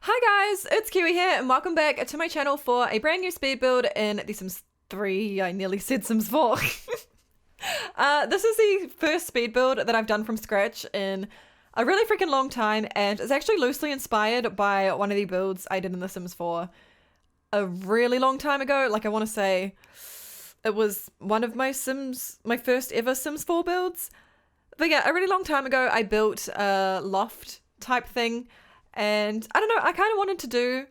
Hi guys, it's Kiwi here and welcome back to my channel for a brand new speed build in The Sims 3. I nearly said Sims 4. This is the first speed build that I've done from scratch in a really freaking long time, and it's actually loosely inspired by one of the builds I did in The Sims 4 a really long time ago. Like, I want to say it was one of my first ever Sims 4 builds. But yeah, a really long time ago I built a loft type thing. And I don't know, I kind of wanted to do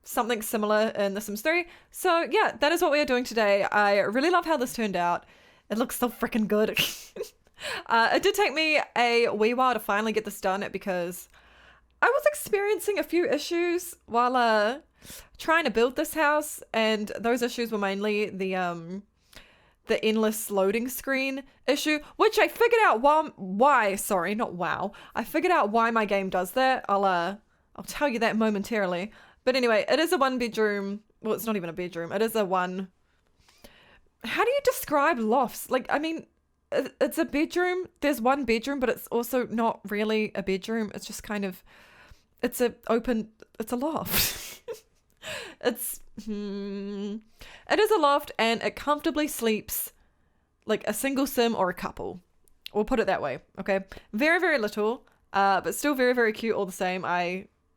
something similar in The Sims 3. So yeah, that is what we are doing today. I really love how this turned out. It looks so freaking good. It did take me a wee while to finally get this done because I was experiencing a few issues while trying to build this house. And those issues were mainly the endless loading screen issue, which I figured out I figured out why my game does that. I'll tell you that momentarily. But anyway, it is a one bedroom. Well, it's not even a bedroom. It is a one. How do you describe lofts? Like, I mean, it's a bedroom. There's one bedroom, but it's also not really a bedroom. It's just kind of, it's a loft. It is a loft, and it comfortably sleeps like a single sim or a couple. We'll put it that way, okay? Very, very little, but still very, very cute all the same.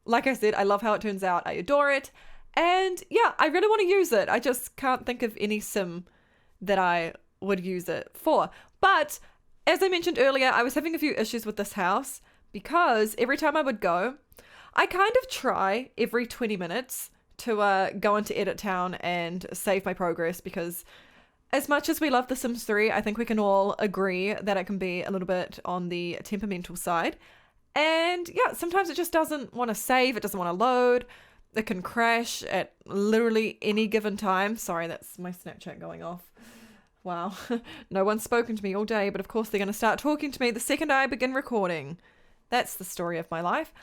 Like I said, I love how it turns out. I adore it. And yeah, I really want to use it. I just can't think of any sim that I would use it for. But as I mentioned earlier, I was having a few issues with this house because every time I would go, I kind of try every 20 minutes to go into Edit Town and save my progress, because as much as we love The Sims 3, I think we can all agree that it can be a little bit on the temperamental side. And yeah, sometimes it just doesn't want to save, it doesn't want to load, it can crash at literally any given time. Sorry, that's my Snapchat going off. Wow, no one's spoken to me all day, but of course they're going to start talking to me the second I begin recording. That's the story of my life.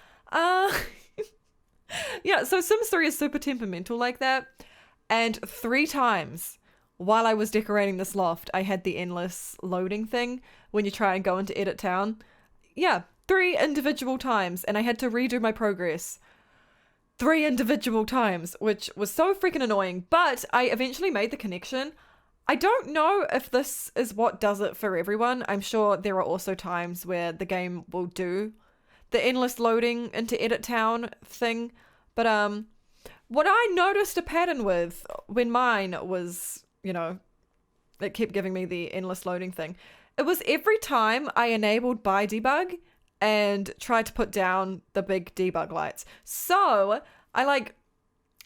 Yeah, so Sims 3 is super temperamental like that. And 3 times while I was decorating this loft, I had the endless loading thing when you try and go into Edit Town. Yeah, 3 individual times, and I had to redo my progress 3 individual times, which was so freaking annoying. But I eventually made the connection. I don't know if this is what does it for everyone. I'm sure there are also times where the game will do the endless loading into Edit Town thing. But what I noticed a pattern with when mine was, it kept giving me the endless loading thing. It was every time I enabled by debug and tried to put down the big debug lights. So I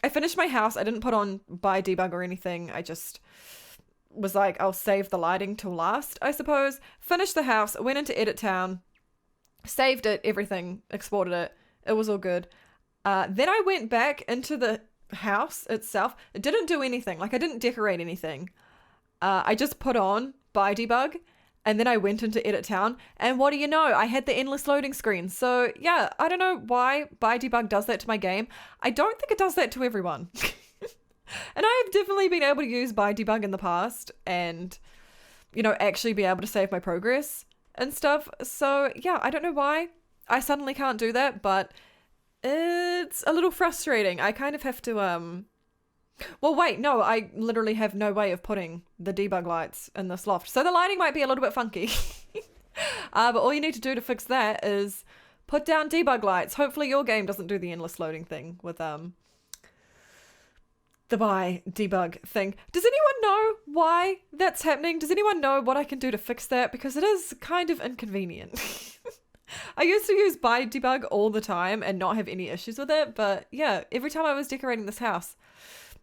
finished my house. I didn't put on by debug or anything. I just was like, I'll save the lighting till last, I suppose. Finished the house, went into Edit Town, saved it, everything, exported it. It was all good. Then I went back into the house itself. It didn't do anything. Like, I didn't decorate anything. I just put on by debug, and then I went into Edit Town, and what do you know? I had the endless loading screen. So yeah, I don't know why by debug does that to my game. I don't think it does that to everyone. And I've definitely been able to use by debug in the past and, actually be able to save my progress and stuff. So yeah, I don't know why I suddenly can't do that, but it's a little frustrating. I kind of have to, well, wait, no, I literally have no way of putting the debug lights in this loft. So the lighting might be a little bit funky. But all you need to do to fix that is put down debug lights. Hopefully your game doesn't do the endless loading thing with, the by debug thing. Does anyone know why that's happening? Does anyone know what I can do to fix that? Because it is kind of inconvenient. I used to use by debug all the time and not have any issues with it, but yeah, every time I was decorating this house,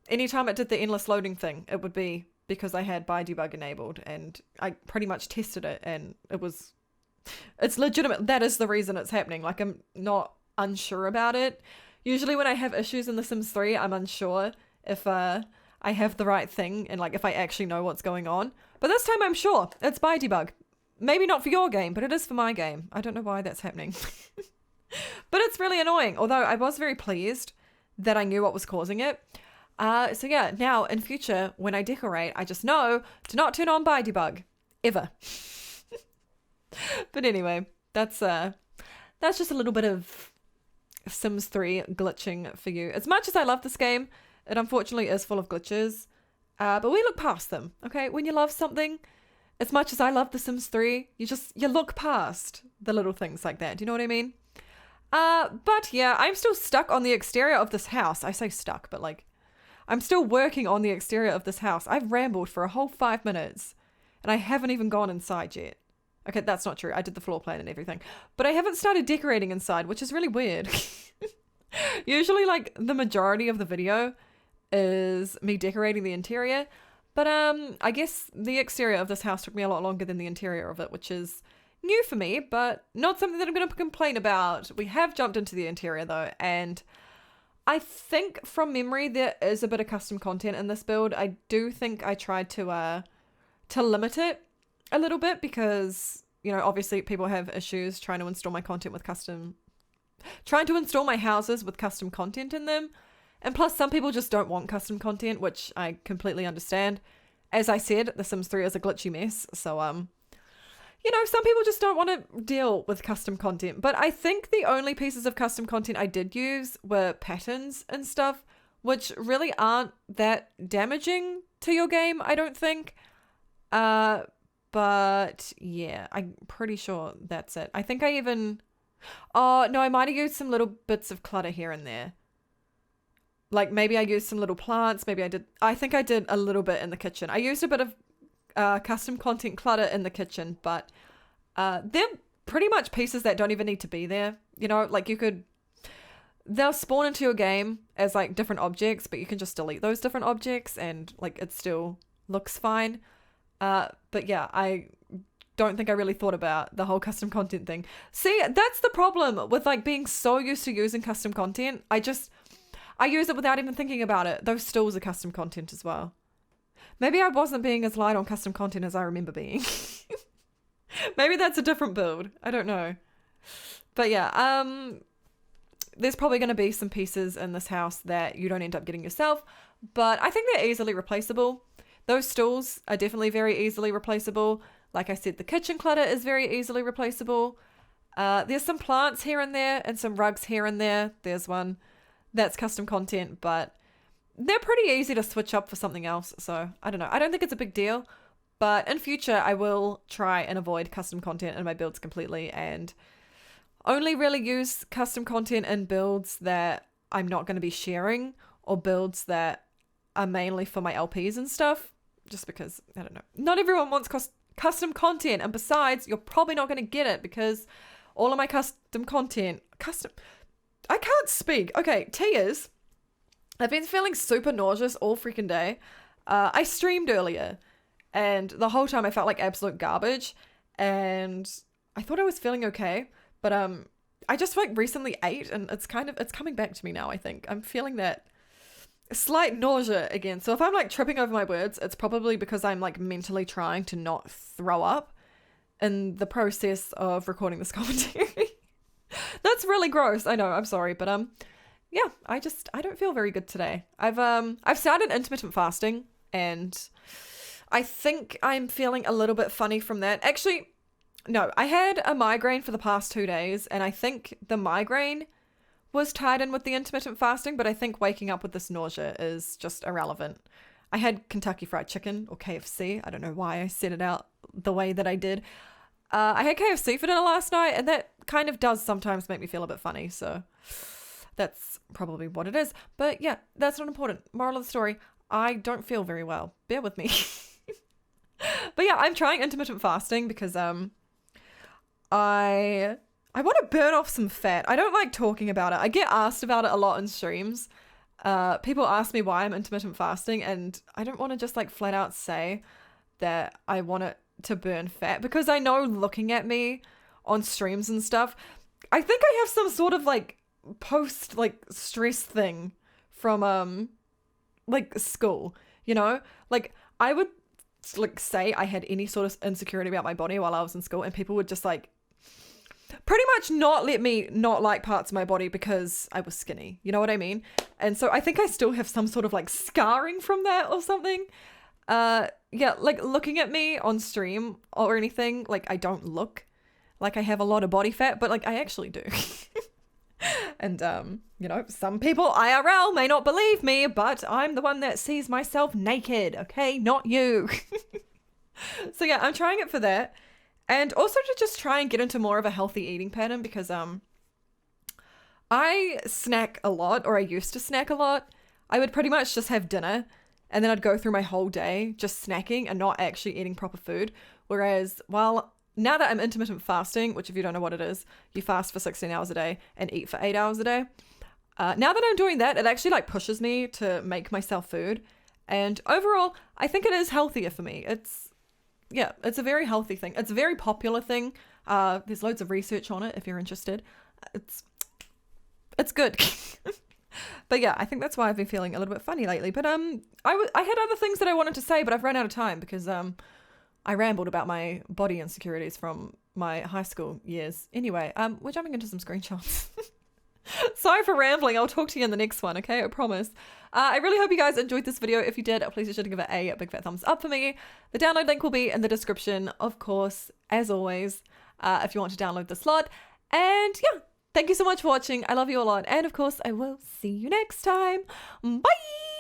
anytime it did the endless loading thing, it would be because I had by debug enabled, and I pretty much tested it, and it's legitimate. That is the reason it's happening. Like, I'm not unsure about it. Usually when I have issues in The Sims 3, I'm unsure if I have the right thing and if I actually know what's going on. But this time I'm sure it's by debug. Maybe not for your game, but it is for my game. I don't know why that's happening. But it's really annoying, although I was very pleased that I knew what was causing it. So yeah, now in future, when I decorate, I just know to not turn on by debug. Ever. But anyway, that's just a little bit of Sims 3 glitching for you. As much as I love this game, it unfortunately is full of glitches. But we look past them, okay? When you love something, as much as I love The Sims 3, you look past the little things like that. Do you know what I mean? But yeah, I'm still stuck on the exterior of this house. I say stuck, but like, I'm still working on the exterior of this house. I've rambled for a whole 5 minutes, and I haven't even gone inside yet. Okay, that's not true. I did the floor plan and everything, but I haven't started decorating inside, which is really weird. Usually, like, the majority of the video is me decorating the interior, but I guess the exterior of this house took me a lot longer than the interior of it, which is new for me, but not something that I'm going to complain about. We have jumped into the interior though, and I think from memory there is a bit of custom content in this build. I do think I tried to limit it a little bit because, you know, obviously people have issues trying to install my houses with custom content in them. And plus some people just don't want custom content, which I completely understand. As I said, The Sims 3 is a glitchy mess. So, you know, some people just don't want to deal with custom content. But I think the only pieces of custom content I did use were patterns and stuff, which really aren't that damaging to your game, I don't think. But yeah, I'm pretty sure that's it. I think I even... Oh, no, I might have used some little bits of clutter here and there. Like maybe I used some little plants. Maybe I did. I think I did a little bit in the kitchen. I used a bit of custom content clutter in the kitchen, but they're pretty much pieces that don't even need to be there. You know, like they'll spawn into your game as like different objects, but you can just delete those different objects and like it still looks fine. But yeah, I don't think I really thought about the whole custom content thing. See, that's the problem with like being so used to using custom content. I use it without even thinking about it. Those stills are custom content as well. Maybe I wasn't being as light on custom content as I remember being. Maybe that's a different build. I don't know. But yeah, there's probably going to be some pieces in this house that you don't end up getting yourself, but I think they're easily replaceable. Those stools are definitely very easily replaceable. Like I said, the kitchen clutter is very easily replaceable. There's some plants here and there and some rugs here and there. There's one that's custom content, but they're pretty easy to switch up for something else. So I don't know. I don't think it's a big deal, but in future I will try and avoid custom content in my builds completely and only really use custom content in builds that I'm not going to be sharing or builds that are mainly for my LPs and stuff. Just because, I don't know, not everyone wants custom content, and besides, you're probably not going to get it because all of my custom content, I can't speak. Okay, tears. I've been feeling super nauseous all freaking day. I streamed earlier, and the whole time I felt like absolute garbage, and I thought I was feeling okay, but I just like recently ate, and it's coming back to me now. I think I'm feeling that slight nausea again. So if I'm like tripping over my words, it's probably because I'm like mentally trying to not throw up in the process of recording this commentary. That's really gross. I know, I'm sorry, but yeah, I don't feel very good today. I've started intermittent fasting and I think I'm feeling a little bit funny from that. Actually, no, I had a migraine for the past 2 days and I think the migraine was tied in with the intermittent fasting, but I think waking up with this nausea is just irrelevant. I had Kentucky Fried Chicken or KFC. I don't know why I said it out the way that I did. I had KFC for dinner last night, and that kind of does sometimes make me feel a bit funny, so that's probably what it is. But yeah, that's not important. Moral of the story, I don't feel very well. Bear with me. But yeah, I'm trying intermittent fasting because I want to burn off some fat. I don't like talking about it. I get asked about it a lot in streams. People ask me why I'm intermittent fasting, and I don't want to just like flat out say that I want it to burn fat because I know looking at me on streams and stuff, I think I have some sort of like post like stress thing from like school, you know? Like I would like say I had any sort of insecurity about my body while I was in school, and people would just like pretty much not let me not like parts of my body because I was skinny. You know what I mean? And so I think I still have some sort of like scarring from that or something. Yeah, like looking at me on stream or anything, like I don't look like I have a lot of body fat, but like I actually do. And, you know, some people IRL may not believe me, but I'm the one that sees myself naked, okay? Not you. So yeah, I'm trying it for that. And also to just try and get into more of a healthy eating pattern because, I snack a lot, or I used to snack a lot. I would pretty much just have dinner and then I'd go through my whole day just snacking and not actually eating proper food. Whereas, well, now that I'm intermittent fasting, which if you don't know what it is, you fast for 16 hours a day and eat for 8 hours a day. Now that I'm doing that, it actually like pushes me to make myself food. And overall, I think it is healthier for me. It's a very healthy thing. It's a very popular thing. There's loads of research on it if you're interested. It's good. But yeah, I think that's why I've been feeling a little bit funny lately. But I had other things that I wanted to say, but I've run out of time because I rambled about my body insecurities from my high school years. Anyway, we're jumping into some screenshots. Sorry for rambling. I'll talk to you in the next one, okay? I promise. I really hope you guys enjoyed this video. If you did, please be sure to give it a big fat thumbs up for me. The download link will be in the description, of course, as always, if you want to download the slot. And yeah, thank you so much for watching. I love you a lot. And of course, I will see you next time. Bye!